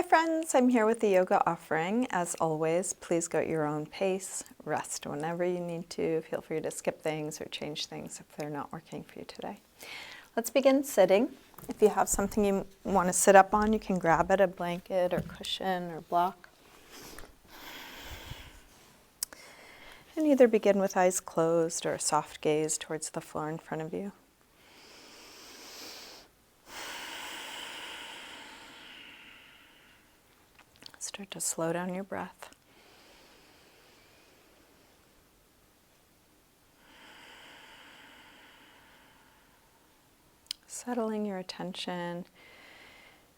friends, I'm here with the yoga offering. As always, please go at your own pace. Rest whenever you need to. Feel free to skip things or change things if they're not working for you today. Let's begin sitting. If you have something you want to sit up on, you can grab it, a blanket or cushion or block. And either begin with eyes closed or a soft gaze towards the floor in front of you. Start to slow down your breath. Settling your attention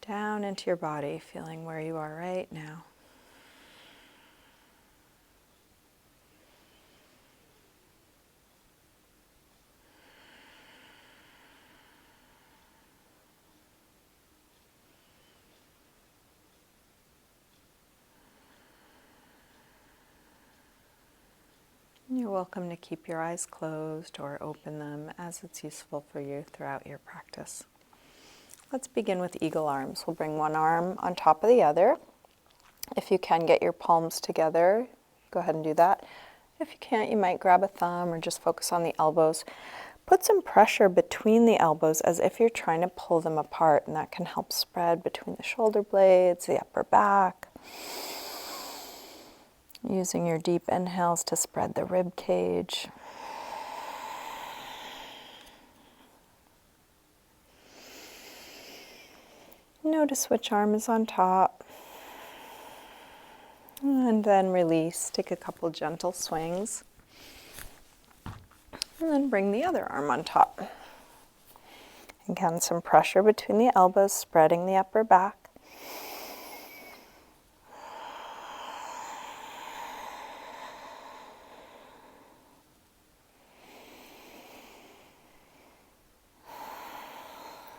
down into your body, feeling where you are right now. You're welcome to keep your eyes closed or open them as it's useful for you throughout your practice. Let's begin with eagle arms. We'll bring one arm on top of the other. If you can get your palms together, go ahead and do that. If you can't, you might grab a thumb or just focus on the elbows. Put some pressure between the elbows as if you're trying to pull them apart, and that can help spread between the shoulder blades, the upper back. Using your deep inhales to spread the rib cage. Notice which arm is on top. And then release. Take a couple gentle swings. And then bring the other arm on top. Again, some pressure between the elbows, spreading the upper back.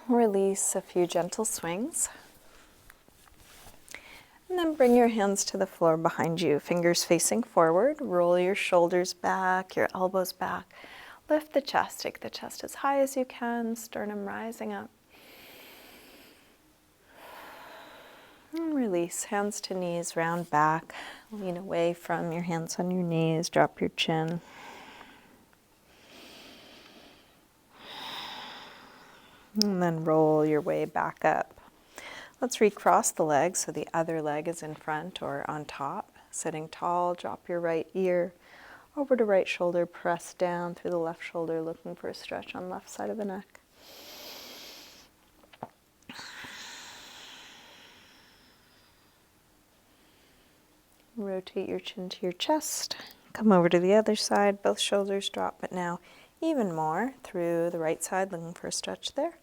Release a few gentle swings. And then bring your hands to the floor behind you, fingers facing forward. Roll your shoulders back, your elbows back. Lift the chest, take the chest as high as you can, sternum rising up. And release, hands to knees, round back. Lean away from your hands on your knees, drop your chin. And then roll your way back up. Let's recross the legs so the other leg is in front or on top. Sitting tall, drop your right ear over to right shoulder, press down through the left shoulder, looking for a stretch on left side of the neck. Rotate your chin to your chest. Come over to the other side, both shoulders drop, but now even more through the right side, looking for a stretch there.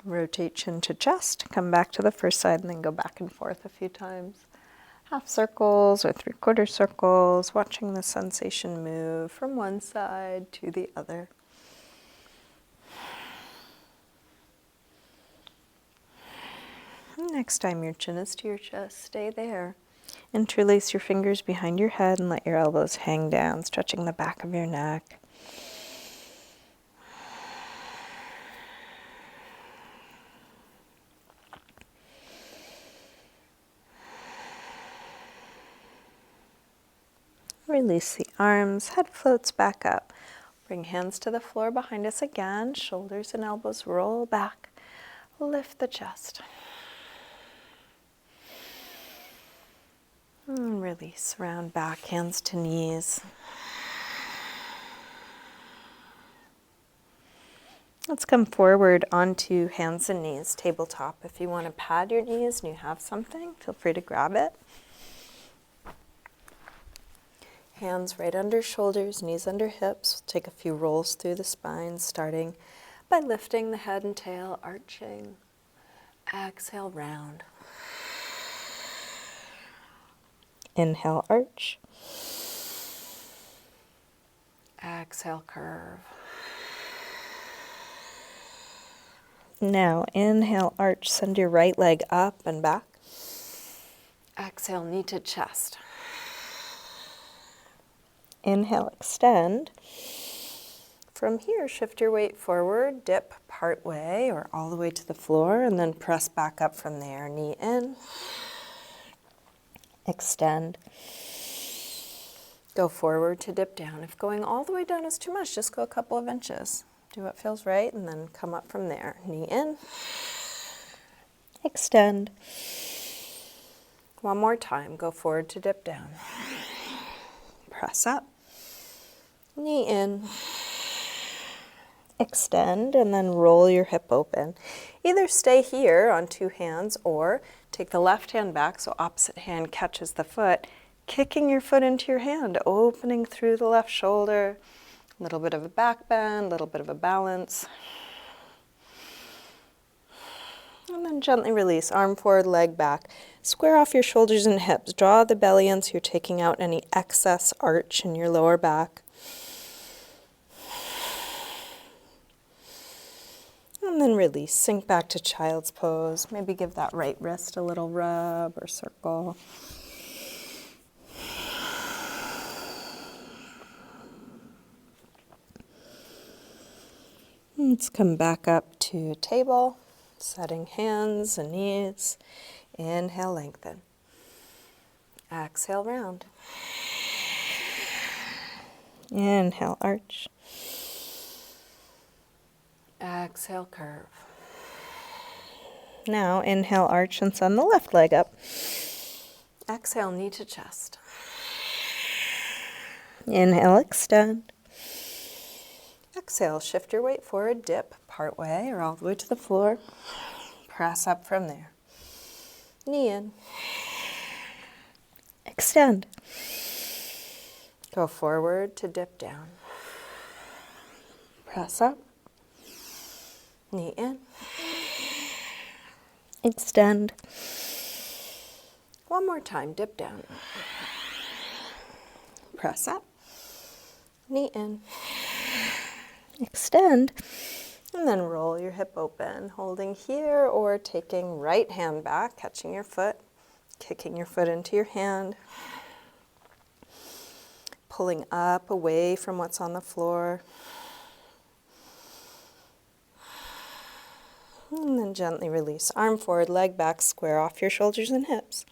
Rotate chin to chest, come back to the first side and then go back and forth a few times. Half circles or 3/4 circles, watching the sensation move from one side to the other. Next time your chin is to your chest, stay there. Interlace your fingers behind your head and let your elbows hang down, stretching the back of your neck. Release the arms, head floats back up. Bring hands to the floor behind us again, shoulders and elbows roll back. Lift the chest. And release, round back, hands to knees. Let's come forward onto hands and knees, tabletop. If you want to pad your knees and you have something, feel free to grab it. Hands right under shoulders, knees under hips. We'll take a few rolls through the spine, starting by lifting the head and tail, arching. Exhale, round. Inhale, arch. Exhale, curve. Now, inhale, arch. Send your right leg up and back. Exhale, knee to chest. Inhale, extend. From here, shift your weight forward, dip part way or all the way to the floor, and then press back up from there. Knee in, extend. Go forward to dip down. If going all the way down is too much, just go a couple of inches. Do what feels right and then come up from there. Knee in, extend. One more time, go forward to dip down. Press up, knee in, extend, and then roll your hip open. Either stay here on two hands or take the left hand back so opposite hand catches the foot, kicking your foot into your hand, opening through the left shoulder, a little bit of a back bend, a little bit of a balance. And then gently release, arm forward, leg back. Square off your shoulders and hips. Draw the belly in so you're taking out any excess arch in your lower back. And then release, sink back to child's pose. Maybe give that right wrist a little rub or circle. Let's come back up to table, setting hands and knees. Inhale, lengthen. Exhale, round. Inhale, arch. Exhale, curve. Now inhale, arch, and send the left leg up. Exhale, knee to chest. Inhale, extend. Exhale, shift your weight forward, dip part way or all the way to the floor. Press up from there. Knee in. Extend. Go forward to dip down. Press up. Knee in. Extend. One more time, dip down. Press up. Knee in. Extend. And then roll your hip open, holding here or taking right hand back, catching your foot, kicking your foot into your hand, pulling up away from what's on the floor. And then gently release. Arm forward, leg back, square off your shoulders and hips.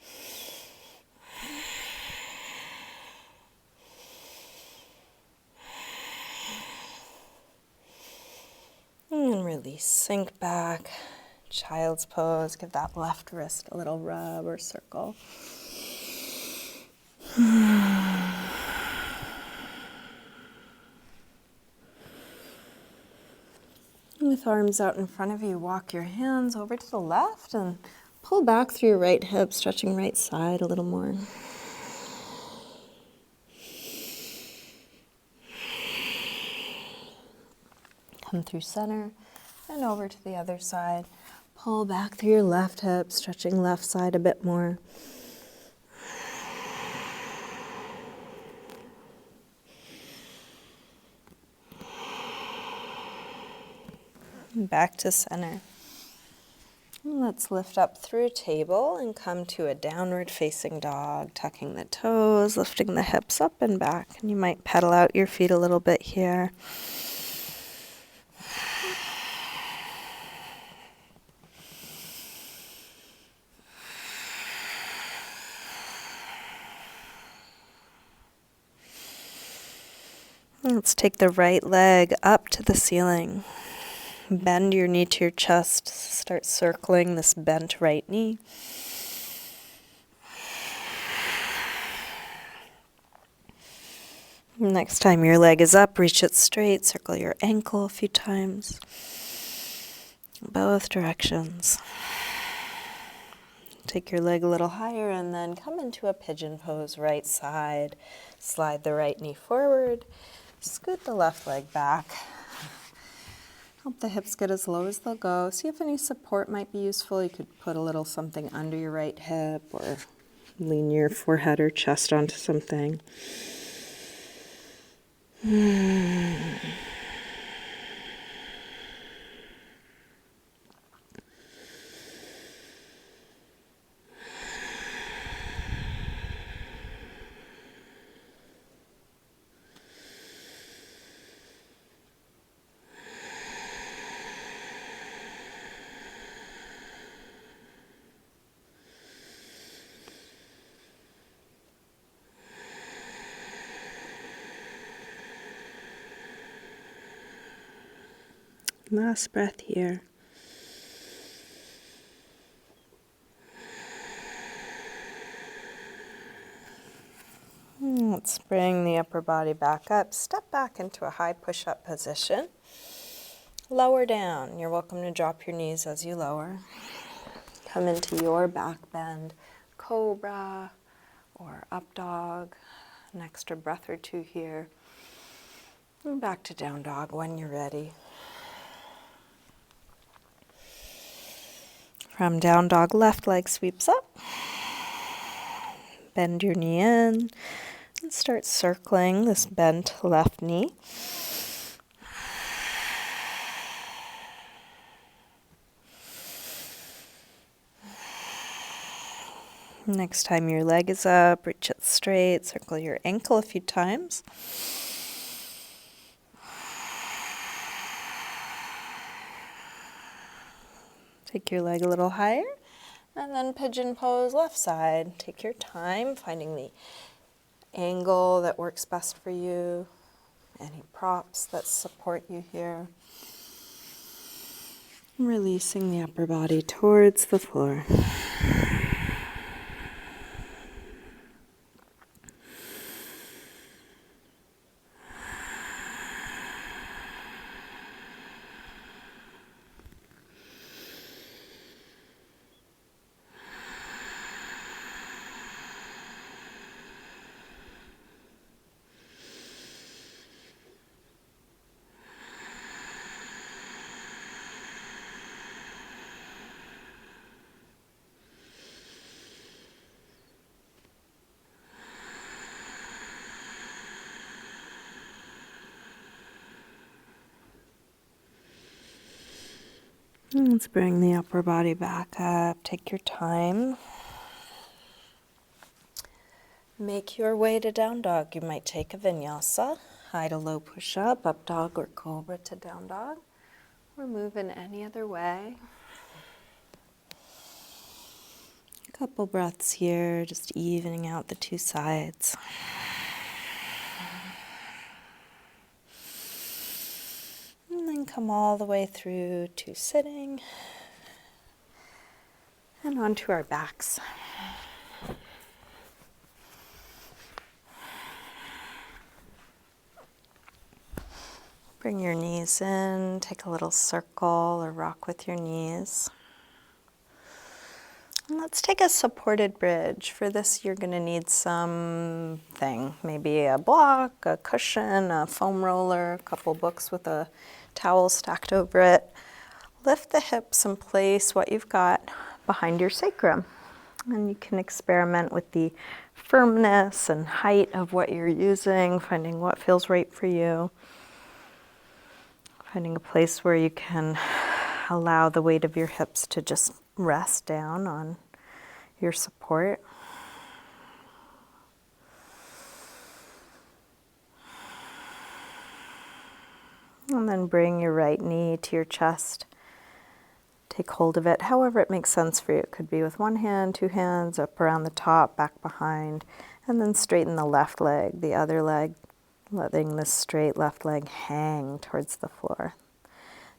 And release, sink back, child's pose. Give that left wrist a little rub or circle. With arms out in front of you, walk your hands over to the left and pull back through your right hip, stretching right side a little more. Come through center and over to the other side. Pull back through your left hip, stretching left side a bit more. Back to center. Let's lift up through table and come to a downward facing dog, tucking the toes, lifting the hips up and back. And you might pedal out your feet a little bit here. Let's take the right leg up to the ceiling. Bend your knee to your chest. Start circling this bent right knee. Next time your leg is up, reach it straight. Circle your ankle a few times. Both directions. Take your leg a little higher and then come into a pigeon pose, right side. Slide the right knee forward. Scoot the left leg back. Help the hips get as low as they'll go. See if any support might be useful. You could put a little something under your right hip or lean your forehead or chest onto something. Last breath here. Let's bring the upper body back up. Step back into a high push-up position. Lower down. You're welcome to drop your knees as you lower. Come into your back bend, cobra or up dog. An extra breath or two here. And back to down dog when you're ready. From down dog, left leg sweeps up. Bend your knee in and start circling this bent left knee. Next time your leg is up, reach it straight, circle your ankle a few times. Take your leg a little higher, and then pigeon pose left side. Take your time finding the angle that works best for you, any props that support you here. Releasing the upper body towards the floor. Let's bring the upper body back up. Take your time. Make your way to down dog. You might take a vinyasa, high to low push-up, up dog or cobra to down dog, or move in any other way. A couple breaths here, just evening out the two sides. And then come all the way through to sitting and onto our backs. Bring your knees in, take a little circle or rock with your knees. And let's take a supported bridge. For this, you're going to need something, maybe a block, a cushion, a foam roller, a couple books with a towel stacked over it. Lift the hips and place what you've got behind your sacrum. And you can experiment with the firmness and height of what you're using, finding what feels right for you. Finding a place where you can allow the weight of your hips to just rest down on your support. And then bring your right knee to your chest. Take hold of it however it makes sense for you. It could be with one hand, two hands, up around the top, back behind, and then straighten the left leg, the other leg, letting this straight left leg hang towards the floor.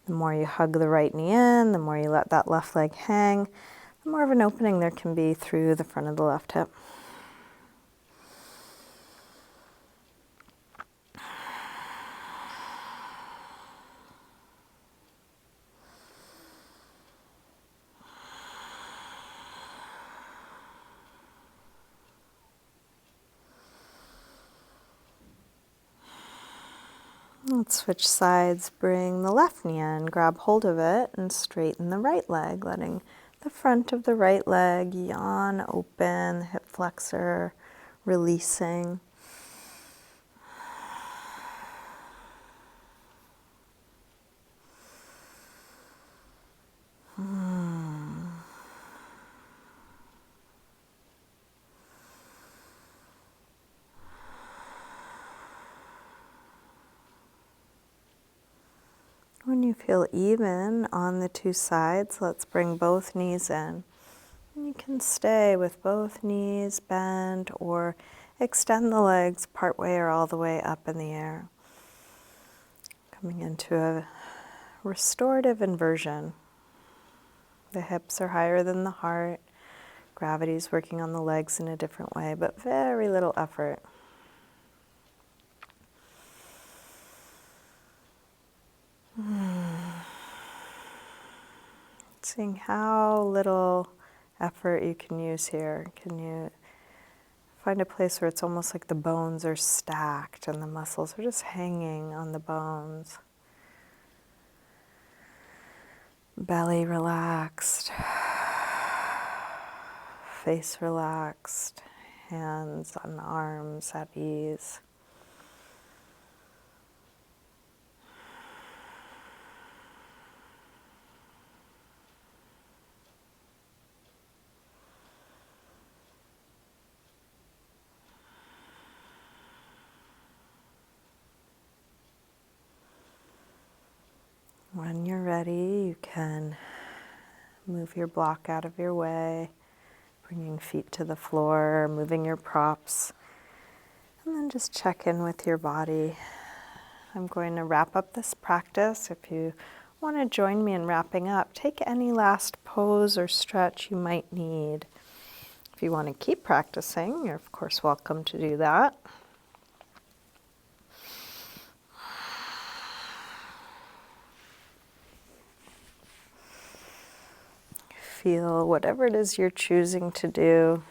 The more you hug the right knee in, the more you let that left leg hang, the more of an opening there can be through the front of the left hip. Let's switch sides, bring the left knee in, grab hold of it and straighten the right leg, letting the front of the right leg yawn open, the hip flexor releasing. When you feel even on the two sides, let's bring both knees in. And you can stay with both knees bent or extend the legs part way or all the way up in the air. Coming into a restorative inversion. The hips are higher than the heart. Gravity's working on the legs in a different way, but very little effort. Seeing how little effort you can use here. Can you find a place where it's almost like the bones are stacked and the muscles are just hanging on the bones? Belly relaxed, face relaxed, hands on arms at ease. When you're ready, you can move your block out of your way, bringing feet to the floor, moving your props, and then just check in with your body. I'm going to wrap up this practice. If you want to join me in wrapping up, take any last pose or stretch you might need. If you want to keep practicing, you're of course welcome to do that. Feel whatever it is you're choosing to do.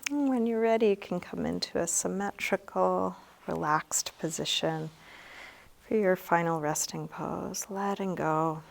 And when you're ready, you can come into a symmetrical, relaxed position for your final resting pose, letting go.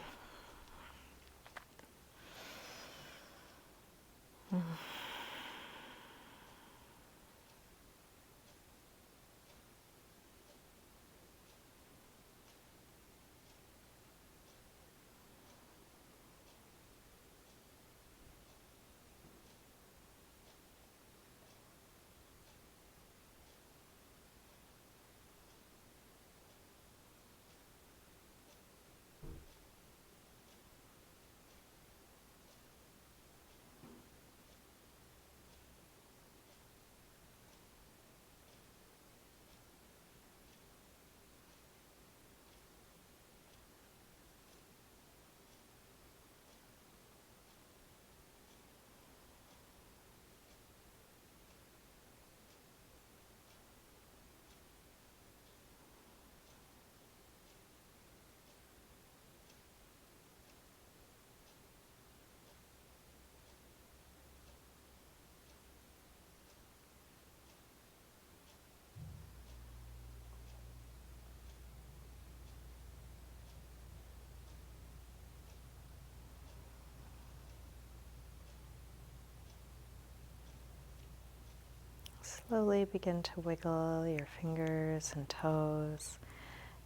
Slowly begin to wiggle your fingers and toes,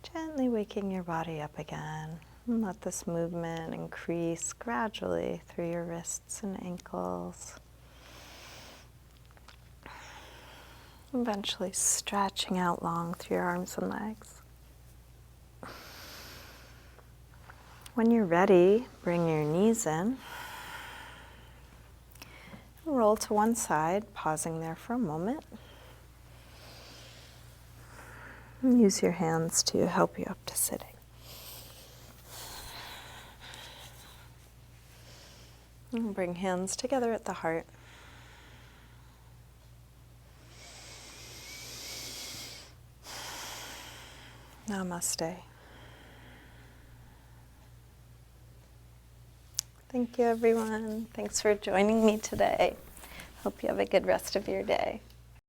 gently waking your body up again. And let this movement increase gradually through your wrists and ankles. Eventually stretching out long through your arms and legs. When you're ready, bring your knees in. Roll to one side, pausing there for a moment. And use your hands to help you up to sitting. And bring hands together at the heart. Namaste. Thank you, everyone. Thanks for joining me today. Hope you have a good rest of your day.